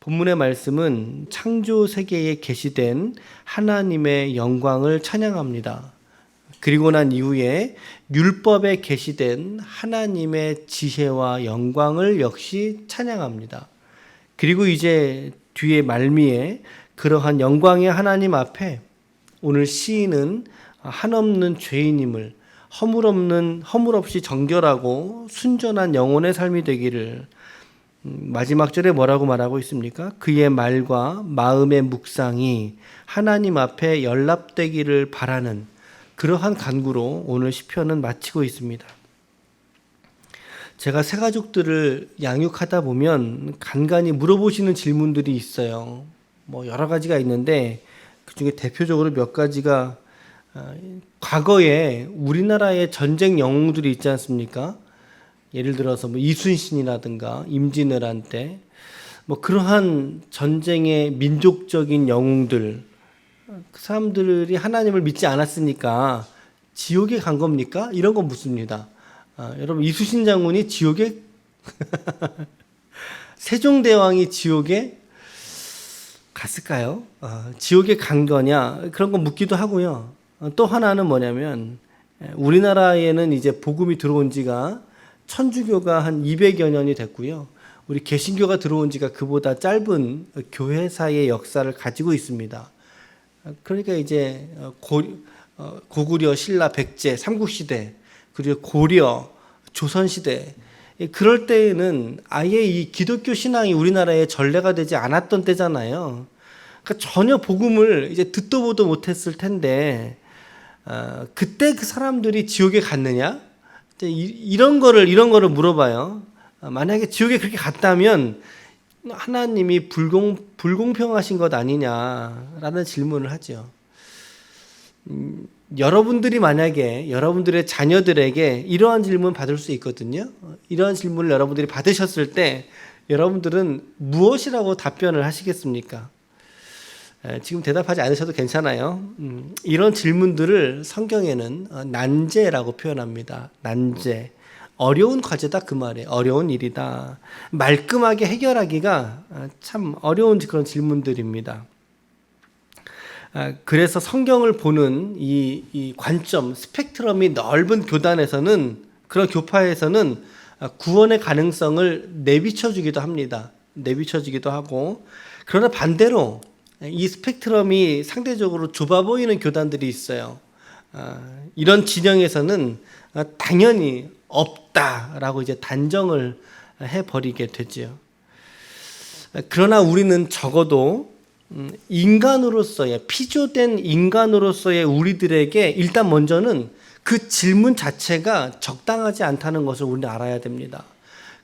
본문의 말씀은 창조 세계에 계시된 하나님의 영광을 찬양합니다. 그리고 난 이후에 율법에 계시된 하나님의 지혜와 영광을 역시 찬양합니다. 그리고 이제 뒤에 말미에 그러한 영광의 하나님 앞에 오늘 시인은 한없는 죄인임을 허물 없이 정결하고 순전한 영혼의 삶이 되기를 마지막 절에 뭐라고 말하고 있습니까? 그의 말과 마음의 묵상이 하나님 앞에 연락되기를 바라는 그러한 간구로 오늘 시편은 마치고 있습니다. 제가 새 가족들을 양육하다 보면 간간히 물어보시는 질문들이 있어요. 여러 가지가 있는데 그중에 대표적으로 몇 가지가 과거에 우리나라의 전쟁 영웅들이 있지 않습니까? 예를 들어서 이순신이라든가 임진왜란 때 그러한 전쟁의 민족적인 영웅들, 그 사람들이 하나님을 믿지 않았으니까 지옥에 간 겁니까? 이런 거 묻습니다. 여러분, 이순신 장군이 지옥에 세종대왕이 지옥에 갔을까요? 지옥에 간 거냐? 그런 거 묻기도 하고요. 또 하나는 뭐냐면 우리나라에는 이제 복음이 들어온 지가 천주교가 한 200여 년이 됐고요. 우리 개신교가 들어온 지가 그보다 짧은 교회사의 역사를 가지고 있습니다. 그러니까 이제 고구려, 신라, 백제, 삼국시대, 그리고 고려, 조선시대, 그럴 때에는 아예 이 기독교 신앙이 우리나라에 전례가 되지 않았던 때잖아요. 그러니까 전혀 복음을 이제 듣도 보도 못했을 텐데, 그때 그 사람들이 지옥에 갔느냐? 이런 거를 물어봐요. 만약에 지옥에 그렇게 갔다면 하나님이 불공평하신 것 아니냐라는 질문을 하죠. 여러분들이 만약에 여러분들의 자녀들에게 이러한 질문 받을 수 있거든요. 이러한 질문을 여러분들이 받으셨을 때 여러분들은 무엇이라고 답변을 하시겠습니까? 지금 대답하지 않으셔도 괜찮아요. 이런 질문들을 성경에는 난제라고 표현합니다. 난제. 어려운 과제다 그 말이에요. 어려운 일이다. 말끔하게 해결하기가 참 어려운 그런 질문들입니다. 그래서 성경을 보는 이 관점, 스펙트럼이 넓은 교단에서는, 그런 교파에서는 구원의 가능성을 내비쳐주기도 합니다. 내비쳐주기도 하고, 그러나 반대로 이 스펙트럼이 상대적으로 좁아 보이는 교단들이 있어요. 이런 진영에서는 당연히 없다라고 이제 단정을 해버리게 되죠. 그러나 우리는 적어도 인간으로서의, 피조된 인간으로서의 우리들에게 일단 먼저는 그 질문 자체가 적당하지 않다는 것을 우리는 알아야 됩니다.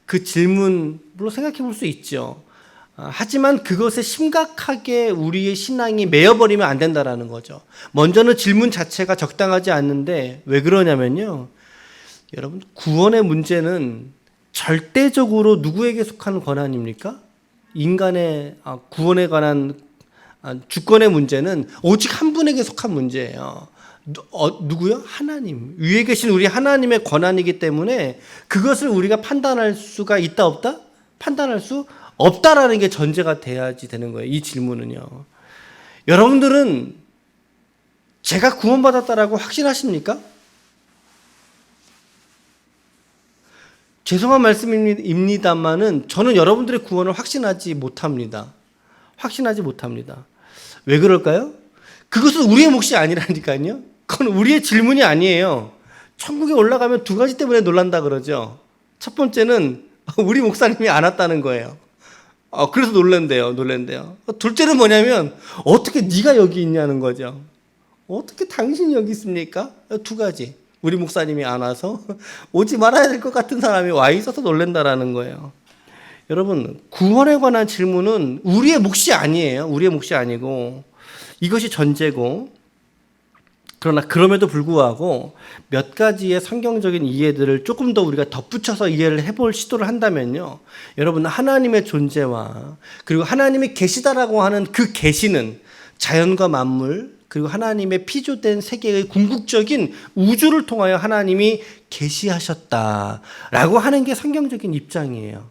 그 질문, 물론 생각해 볼 수 있죠. 하지만 그것에 심각하게 우리의 신앙이 매여버리면 안 된다는 거죠. 먼저는 질문 자체가 적당하지 않는데 왜 그러냐면요. 여러분, 구원의 문제는 절대적으로 누구에게 속한 권한입니까? 인간의 구원에 관한 주권의 문제는 오직 한 분에게 속한 문제예요. 누구요? 하나님. 위에 계신 우리 하나님의 권한이기 때문에 그것을 우리가 판단할 수가 있다 없다? 판단할 수 없다라는 게 전제가 돼야지 되는 거예요. 이 질문은요. 여러분들은 제가 구원받았다라고 확신하십니까? 죄송한 말씀입니다만은 저는 여러분들의 구원을 확신하지 못합니다. 확신하지 못합니다. 왜 그럴까요? 그것은 우리의 몫이 아니라니까요. 그건 우리의 질문이 아니에요. 천국에 올라가면 두 가지 때문에 놀란다 그러죠. 첫 번째는 우리 목사님이 안 왔다는 거예요. 그래서 놀란대요. 둘째는 뭐냐면 어떻게 네가 여기 있냐는 거죠. 어떻게 당신이 여기 있습니까? 두 가지. 우리 목사님이 안 와서 오지 말아야 될 것 같은 사람이 와 있어서 놀란다라는 거예요. 여러분, 구원에 관한 질문은 우리의 몫이 아니에요. 우리의 몫이 아니고 이것이 전제고, 그러나 그럼에도 불구하고 몇 가지의 성경적인 이해들을 조금 더 우리가 덧붙여서 이해를 해볼 시도를 한다면요. 여러분, 하나님의 존재와 그리고 하나님이 계시다라고 하는 그 계시는 자연과 만물, 그리고 하나님의 피조된 세계의 궁극적인 우주를 통하여 하나님이 계시하셨다라고 하는 게 성경적인 입장이에요.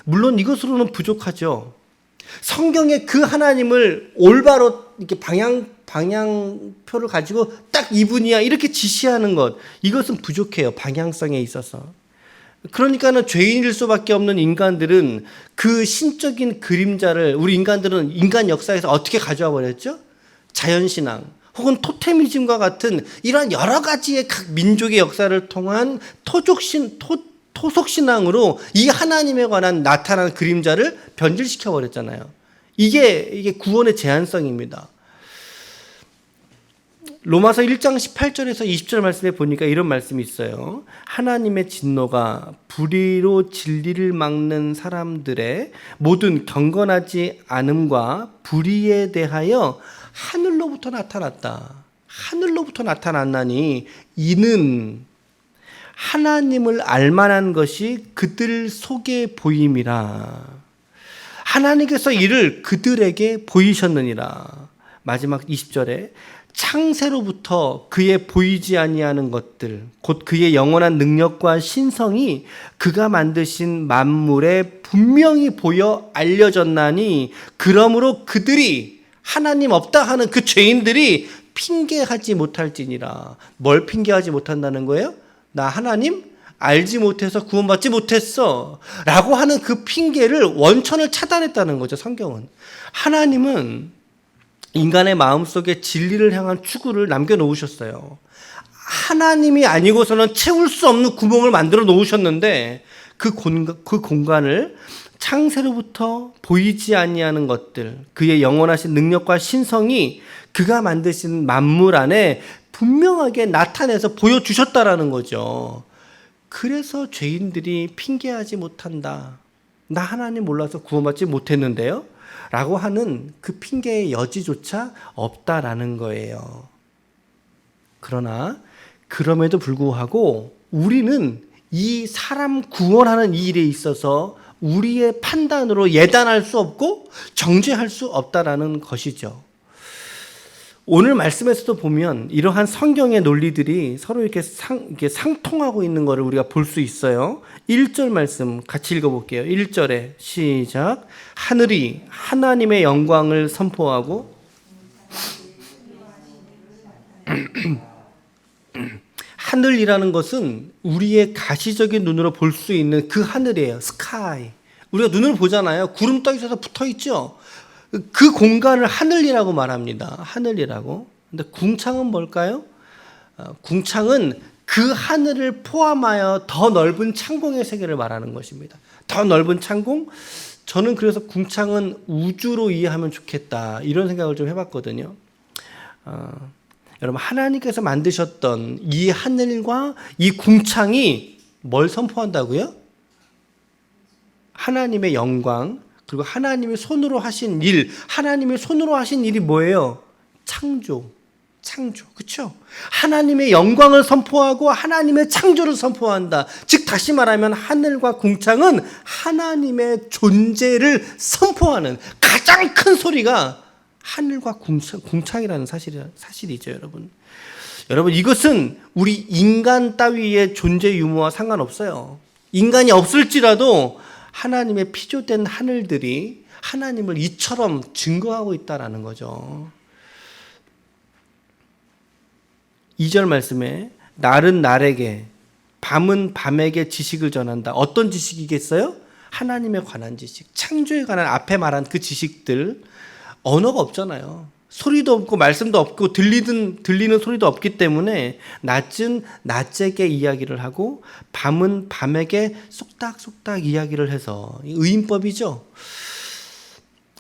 물론 이것으로는 부족하죠. 성경에 그 하나님을 올바로 이렇게 방향표를 가지고 딱 이분이야 이렇게 지시하는 것, 이것은 부족해요. 방향성에 있어서. 그러니까는 죄인일 수밖에 없는 인간들은 그 신적인 그림자를, 우리 인간들은 인간 역사에서 어떻게 가져와 버렸죠? 자연신앙 혹은 토테미즘과 같은 이러한 여러 가지의 각 민족의 역사를 통한 토속신앙으로 이 하나님에 관한 나타난 그림자를 변질시켜 버렸잖아요. 이게 구원의 제한성입니다. 로마서 1장 18절에서 20절 말씀에 보니까 이런 말씀이 있어요. 하나님의 진노가 불의로 진리를 막는 사람들의 모든 경건하지 않음과 불의에 대하여 하늘로부터 나타났다. 하늘로부터 나타났나니 이는 하나님을 알만한 것이 그들 속에 보임이라. 하나님께서 이를 그들에게 보이셨느니라. 마지막 20절에 창세로부터 그의 보이지 아니하는 것들 곧 그의 영원한 능력과 신성이 그가 만드신 만물에 분명히 보여 알려졌나니 그러므로 그들이 하나님 없다 하는 그 죄인들이 핑계하지 못할지니라. 뭘 핑계하지 못한다는 거예요? 나 하나님 알지 못해서 구원받지 못했어 라고 하는 그 핑계를, 원천을 차단했다는 거죠. 성경은 하나님은 인간의 마음속에 진리를 향한 추구를 남겨놓으셨어요. 하나님이 아니고서는 채울 수 없는 구멍을 만들어 놓으셨는데 그 공간을 창세로부터 보이지 아니하는 것들, 그의 영원하신 능력과 신성이 그가 만드신 만물 안에 분명하게 나타내서 보여주셨다라는 거죠. 그래서 죄인들이 핑계하지 못한다. 나 하나님 몰라서 구원받지 못했는데요? 라고 하는 그 핑계의 여지조차 없다라는 거예요. 그러나 그럼에도 불구하고 우리는 이 사람 구원하는 이 일에 있어서 우리의 판단으로 예단할 수 없고 정죄할 수 없다라는 것이죠. 오늘 말씀에서도 보면 이러한 성경의 논리들이 서로 이렇게 상통하고 있는 것을 우리가 볼 수 있어요. 1절 말씀 같이 읽어볼게요. 1절에 시작. 하늘이 하나님의 영광을 선포하고 하늘이라는 것은 우리의 가시적인 눈으로 볼 수 있는 그 하늘이에요. 스카이. 우리가 눈을 보잖아요. 구름 떠 있어서 붙어 있죠. 그 공간을 하늘이라고 말합니다. 하늘이라고. 근데 궁창은 뭘까요? 궁창은 그 하늘을 포함하여 더 넓은 창공의 세계를 말하는 것입니다. 더 넓은 창공? 저는 그래서 궁창은 우주로 이해하면 좋겠다, 이런 생각을 좀 해봤거든요. 여러분, 하나님께서 만드셨던 이 하늘과 이 궁창이 뭘 선포한다고요? 하나님의 영광, 그리고 하나님의 손으로 하신 일. 하나님의 손으로 하신 일이 뭐예요? 창조. 그렇죠? 하나님의 영광을 선포하고 하나님의 창조를 선포한다. 즉 다시 말하면 하늘과 궁창은 하나님의 존재를 선포하는 가장 큰 소리가 하늘과 궁창이라는 사실이죠, 여러분. 여러분, 이것은 우리 인간 따위의 존재 유무와 상관없어요. 인간이 없을지라도 하나님의 피조된 하늘들이 하나님을 이처럼 증거하고 있다라는 거죠. 2절 말씀에 날은 날에게, 밤은 밤에게 지식을 전한다. 어떤 지식이겠어요? 하나님에 관한 지식, 창조에 관한 앞에 말한 그 지식들. 언어가 없잖아요. 소리도 없고 말씀도 없고 들리는 소리도 없기 때문에 낮은 낮에게 이야기를 하고 밤은 밤에게 쏙닥쏙닥 이야기를 해서, 의인법이죠.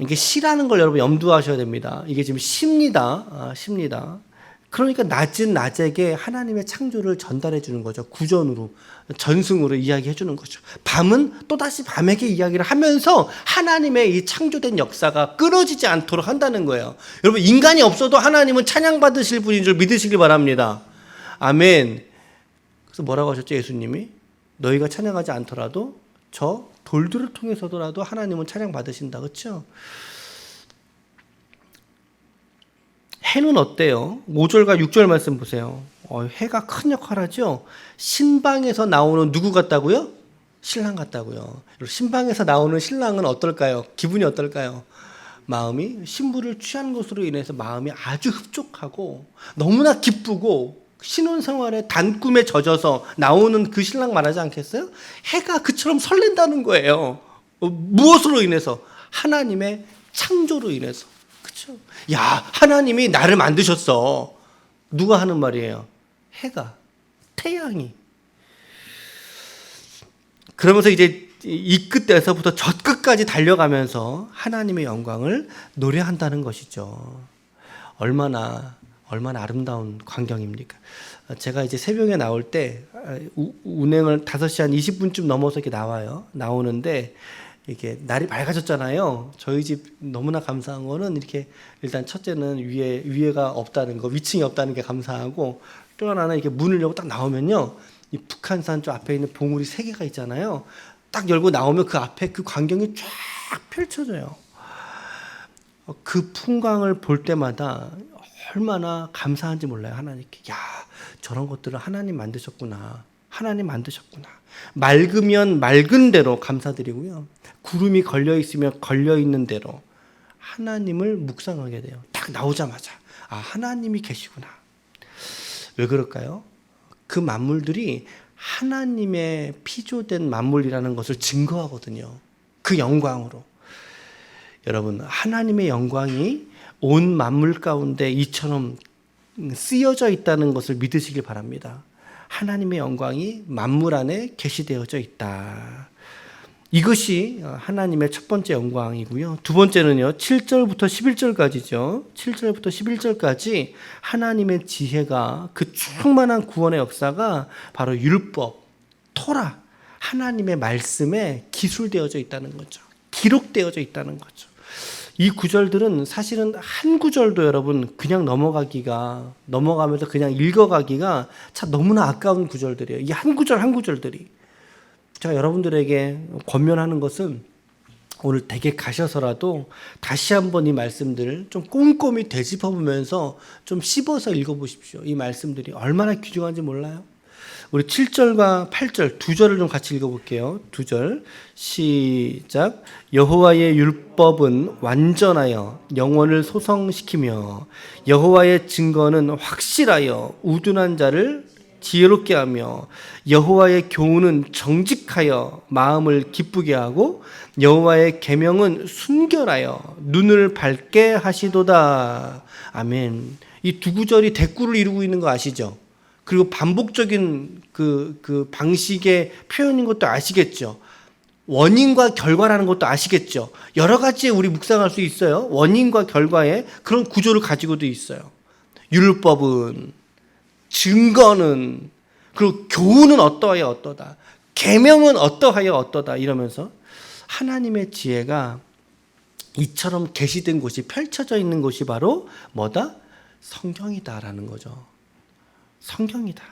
이게 시라는 걸 여러분 염두하셔야 됩니다. 이게 지금 시입니다. 시입니다. 그러니까 낮은 낮에게 하나님의 창조를 전달해 주는 거죠. 구전으로, 전승으로 이야기해 주는 거죠. 밤은 또다시 밤에게 이야기를 하면서 하나님의 이 창조된 역사가 끊어지지 않도록 한다는 거예요. 여러분, 인간이 없어도 하나님은 찬양받으실 분인 줄 믿으시길 바랍니다. 아멘. 그래서 뭐라고 하셨죠, 예수님이? 너희가 찬양하지 않더라도 저 돌들을 통해서라도 하나님은 찬양받으신다. 그렇죠? 해는 어때요? 5절과 6절 말씀 보세요. 해가 큰 역할을 하죠. 신방에서 나오는 누구 같다고요? 신랑 같다고요. 신방에서 나오는 신랑은 어떨까요? 기분이 어떨까요? 마음이 신부를 취한 것으로 인해서 마음이 아주 흡족하고 너무나 기쁘고 신혼생활의 단꿈에 젖어서 나오는 그 신랑 말하지 않겠어요? 해가 그처럼 설렌다는 거예요. 무엇으로 인해서? 하나님의 창조로 인해서. 그렇죠? 야, 하나님이 나를 만드셨어. 누가 하는 말이에요? 해가, 태양이. 그러면서 이제 이 끝에서부터 저 끝까지 달려가면서 하나님의 영광을 노래한다는 것이죠. 얼마나 아름다운 광경입니까? 제가 이제 새벽에 나올 때 운행을 5시 한 20분쯤 넘어서 이렇게 나오는데 이게 날이 밝아졌잖아요. 저희 집 너무나 감사한 거는 이렇게 일단 첫째는 위에가 없다는 거, 위층이 없다는 게 감사하고, 또 하나는 이렇게 문을 열고 딱 나오면요, 이 북한산 저 앞에 있는 봉우리 3개가 있잖아요. 딱 열고 나오면 그 앞에 그 광경이 쫙 펼쳐져요. 그 풍광을 볼 때마다 얼마나 감사한지 몰라요, 하나님께. 야, 저런 것들을 하나님 만드셨구나. 하나님 만드셨구나. 맑으면 맑은 대로 감사드리고요. 구름이 걸려 있으면 걸려 있는 대로 하나님을 묵상하게 돼요. 딱 나오자마자 아, 하나님이 계시구나. 왜 그럴까요? 그 만물들이 하나님의 피조된 만물이라는 것을 증거하거든요. 그 영광으로. 여러분, 하나님의 영광이 온 만물 가운데 이처럼 쓰여져 있다는 것을 믿으시길 바랍니다. 하나님의 영광이 만물 안에 계시되어져 있다. 이것이 하나님의 첫 번째 영광이고요. 두 번째는요, 7절부터 11절까지죠. 7절부터 11절까지 하나님의 지혜가, 그 충만한 구원의 역사가 바로 율법, 토라, 하나님의 말씀에 기술되어져 있다는 거죠. 기록되어져 있다는 거죠. 이 구절들은 사실은 한 구절도 여러분 그냥 넘어가면서 그냥 읽어가기가 참 너무나 아까운 구절들이에요. 이 한 구절 한 구절들이. 제가 여러분들에게 권면하는 것은 오늘 댁에 가셔서라도 다시 한번 이 말씀들을 좀 꼼꼼히 되짚어보면서 좀 씹어서 읽어보십시오. 이 말씀들이 얼마나 귀중한지 몰라요? 우리 7절과 8절 두 절을 좀 같이 읽어볼게요. 두 절 시작. 여호와의 율법은 완전하여 영혼을 소성시키며 여호와의 증거는 확실하여 우둔한 자를 지혜롭게 하며 여호와의 교훈은 정직하여 마음을 기쁘게 하고 여호와의 계명은 순결하여 눈을 밝게 하시도다. 아멘. 이 두 구절이 대꾸를 이루고 있는 거 아시죠? 그리고 반복적인 그 방식의 표현인 것도 아시겠죠? 원인과 결과라는 것도 아시겠죠? 여러 가지에 우리 묵상할 수 있어요. 원인과 결과의 그런 구조를 가지고도 있어요. 율법은, 증거는, 그리고 교훈은 어떠하여 어떠다, 계명은 어떠하여 어떠다, 이러면서 하나님의 지혜가 이처럼 계시된 곳이, 펼쳐져 있는 곳이 바로 뭐다? 성경이다라는 거죠. 성경이다.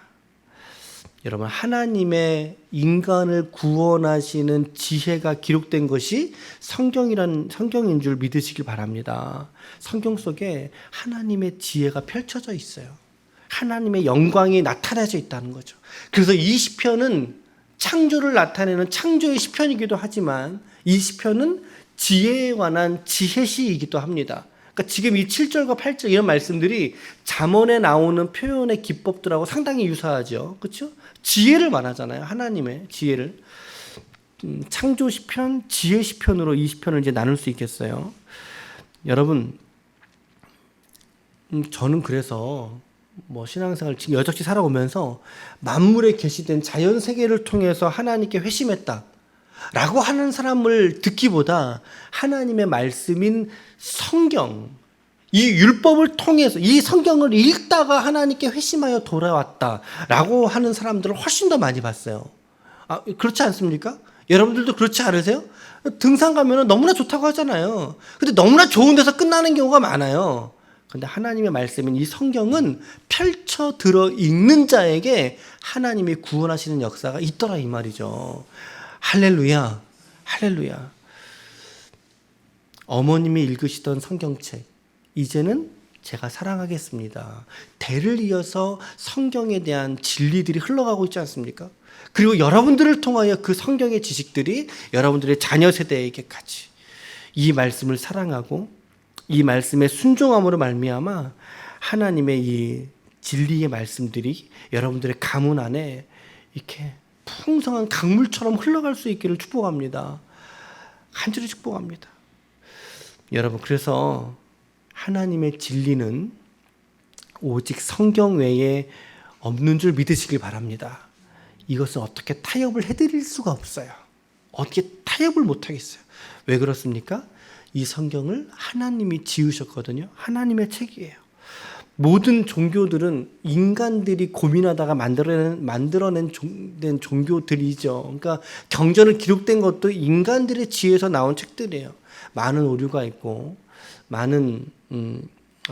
여러분, 하나님의 인간을 구원하시는 지혜가 기록된 것이 성경인 줄 믿으시길 바랍니다. 성경 속에 하나님의 지혜가 펼쳐져 있어요. 하나님의 영광이 나타나져 있다는 거죠. 그래서 이 시편은 창조를 나타내는 창조의 시편이기도 하지만 이 시편은 지혜에 관한 지혜시이기도 합니다. 그러니까 지금 이 7절과 8절 이런 말씀들이 잠언에 나오는 표현의 기법들하고 상당히 유사하죠. 그렇죠? 지혜를 말하잖아요. 하나님의 지혜를. 창조 시편, 지혜 시편으로 이 시편을 이제 나눌 수 있겠어요. 여러분, 저는 그래서 신앙생활 지금 여적지 살아오면서 만물에 계시된 자연 세계를 통해서 하나님께 회심했다 라고 하는 사람을 듣기보다 하나님의 말씀인 성경, 이 율법을 통해서 이 성경을 읽다가 하나님께 회심하여 돌아왔다라고 하는 사람들을 훨씬 더 많이 봤어요. 아, 그렇지 않습니까? 여러분들도 그렇지 않으세요? 등산 가면 너무나 좋다고 하잖아요. 근데 너무나 좋은 데서 끝나는 경우가 많아요. 근데 하나님의 말씀인 이 성경은 펼쳐 들어 읽는 자에게 하나님이 구원하시는 역사가 있더라 이 말이죠. 할렐루야, 할렐루야. 어머님이 읽으시던 성경책, 이제는 제가 사랑하겠습니다. 대를 이어서 성경에 대한 진리들이 흘러가고 있지 않습니까? 그리고 여러분들을 통하여 그 성경의 지식들이 여러분들의 자녀 세대에게까지 이 말씀을 사랑하고 이 말씀의 순종함으로 말미암아 하나님의 이 진리의 말씀들이 여러분들의 가문 안에 이렇게 풍성한 강물처럼 흘러갈 수 있기를 축복합니다. 간절히 축복합니다. 여러분, 그래서 하나님의 진리는 오직 성경 외에 없는 줄 믿으시길 바랍니다. 이것은 어떻게 타협을 해드릴 수가 없어요. 어떻게 타협을 못하겠어요. 왜 그렇습니까? 이 성경을 하나님이 지으셨거든요. 하나님의 책이에요. 모든 종교들은 인간들이 고민하다가 만들어낸 종교들이죠. 그러니까 경전을 기록된 것도 인간들의 지혜에서 나온 책들이에요. 많은 오류가 있고 많은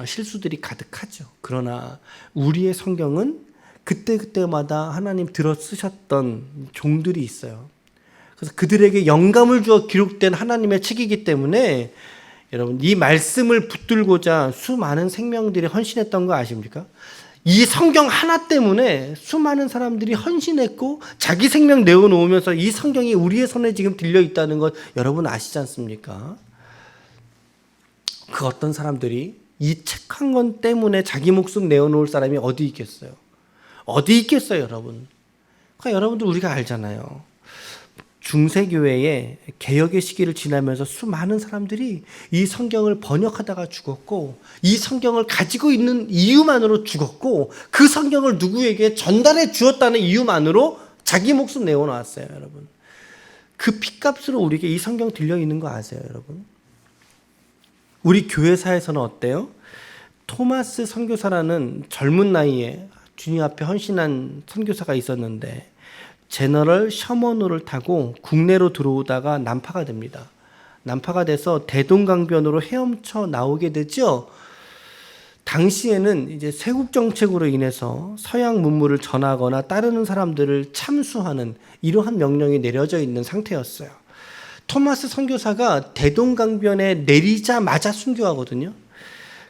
실수들이 가득하죠. 그러나 우리의 성경은 그때그때마다 하나님 들어 쓰셨던 종들이 있어요. 그래서 그들에게 영감을 주어 기록된 하나님의 책이기 때문에 여러분, 이 말씀을 붙들고자 수많은 생명들이 헌신했던 거 아십니까? 이 성경 하나 때문에 수많은 사람들이 헌신했고 자기 생명 내어놓으면서 이 성경이 우리의 손에 지금 들려 있다는 것 여러분 아시지 않습니까? 그 어떤 사람들이 이 책 한 권 때문에 자기 목숨 내어놓을 사람이 어디 있겠어요? 어디 있겠어요, 여러분? 그러니까 여러분들 우리가 알잖아요. 중세교회의 개혁의 시기를 지나면서 수많은 사람들이 이 성경을 번역하다가 죽었고 이 성경을 가지고 있는 이유만으로 죽었고 그 성경을 누구에게 전달해 주었다는 이유만으로 자기 목숨 내어놓았어요, 여러분. 그 피값으로 우리에게 이 성경 들려 있는 거 아세요, 여러분? 우리 교회사에서는 어때요? 토마스 선교사라는 젊은 나이에 주님 앞에 헌신한 선교사가 있었는데 제너럴 셔먼호를 타고 국내로 들어오다가 난파가 됩니다. 난파가 돼서 대동강변으로 헤엄쳐 나오게 되죠. 당시에는 이제 세국 정책으로 인해서 서양 문물을 전하거나 따르는 사람들을 참수하는 이러한 명령이 내려져 있는 상태였어요. 토마스 선교사가 대동강변에 내리자마자 순교하거든요.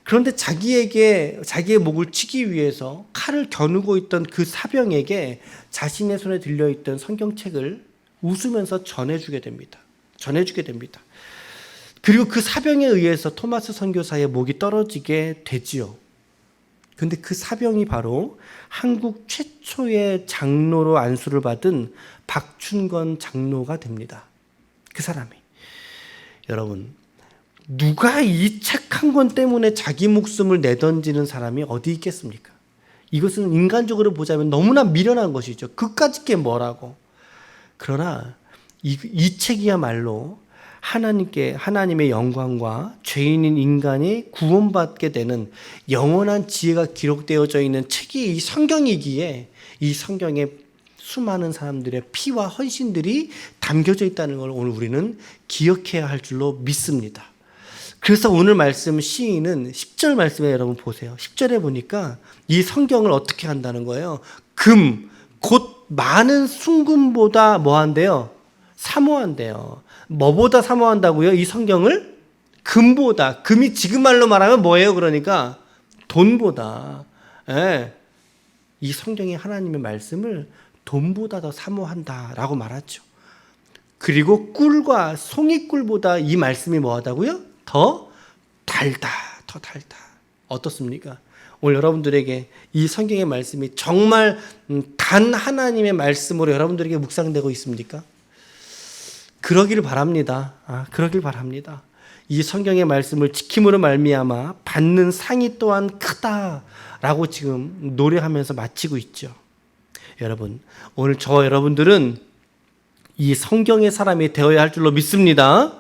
그런데 자기의 목을 치기 위해서 칼을 겨누고 있던 그 사병에게 자신의 손에 들려있던 성경책을 웃으면서 전해주게 됩니다. 그리고 그 사병에 의해서 토마스 선교사의 목이 떨어지게 되지요. 근데 그 사병이 바로 한국 최초의 장로로 안수를 받은 박춘건 장로가 됩니다. 그 사람이. 여러분, 누가 이 책 한 권 때문에 자기 목숨을 내던지는 사람이 어디 있겠습니까? 이것은 인간적으로 보자면 너무나 미련한 것이죠. 그까짓 게 뭐라고. 그러나 이 책이야말로 하나님의 영광과 죄인인 인간이 구원받게 되는 영원한 지혜가 기록되어져 있는 책이 이 성경이기에 이 성경에 수많은 사람들의 피와 헌신들이 담겨져 있다는 걸 오늘 우리는 기억해야 할 줄로 믿습니다. 그래서 오늘 말씀 시인은 10절 말씀에 여러분 보세요. 10절에 보니까 이 성경을 어떻게 한다는 거예요? 금, 곧 많은 순금보다 뭐 한대요? 사모한대요. 뭐보다 사모한다고요? 이 성경을? 금보다. 금이 지금 말로 말하면 뭐예요? 그러니까 돈보다. 예. 이 성경이 하나님의 말씀을 돈보다 더 사모한다라고 말하죠. 그리고 꿀과 송이꿀보다 이 말씀이 뭐하다고요? 더 달다. 어떻습니까? 오늘 여러분들에게 이 성경의 말씀이 정말 단 하나님의 말씀으로 여러분들에게 묵상되고 있습니까? 그러기를 바랍니다. 그러길 바랍니다. 이 성경의 말씀을 지킴으로 말미암아 받는 상이 또한 크다라고 지금 노래하면서 마치고 있죠. 여러분, 오늘 저와 여러분들은 이 성경의 사람이 되어야 할 줄로 믿습니다.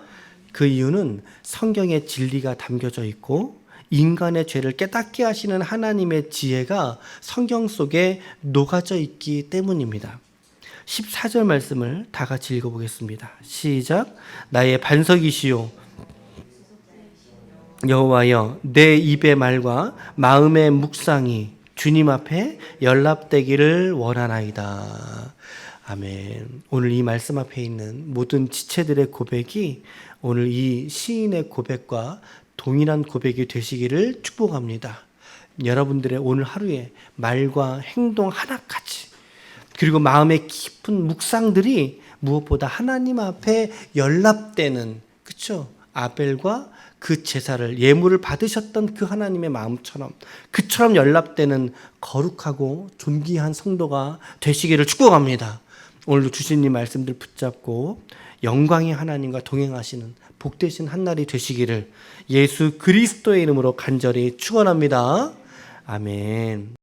그 이유는 성경의 진리가 담겨져 있고 인간의 죄를 깨닫게 하시는 하나님의 지혜가 성경 속에 녹아져 있기 때문입니다. 14절 말씀을 다 같이 읽어보겠습니다. 시작. 나의 반석이시오 여호와여, 내 입의 말과 마음의 묵상이 주님 앞에 연락되기를 원하나이다. 아멘. 오늘 이 말씀 앞에 있는 모든 지체들의 고백이 오늘 이 시인의 고백과 동일한 고백이 되시기를 축복합니다. 여러분들의 오늘 하루에 말과 행동 하나까지 그리고 마음의 깊은 묵상들이 무엇보다 하나님 앞에 연락되는, 그쵸? 아벨과 그 제사를, 예물을 받으셨던 그 하나님의 마음처럼, 그처럼 연락되는 거룩하고 존귀한 성도가 되시기를 축복합니다. 오늘도 주신 이 말씀들 붙잡고 영광의 하나님과 동행하시는 복되신 한날이 되시기를 예수 그리스도의 이름으로 간절히 축원합니다. 아멘.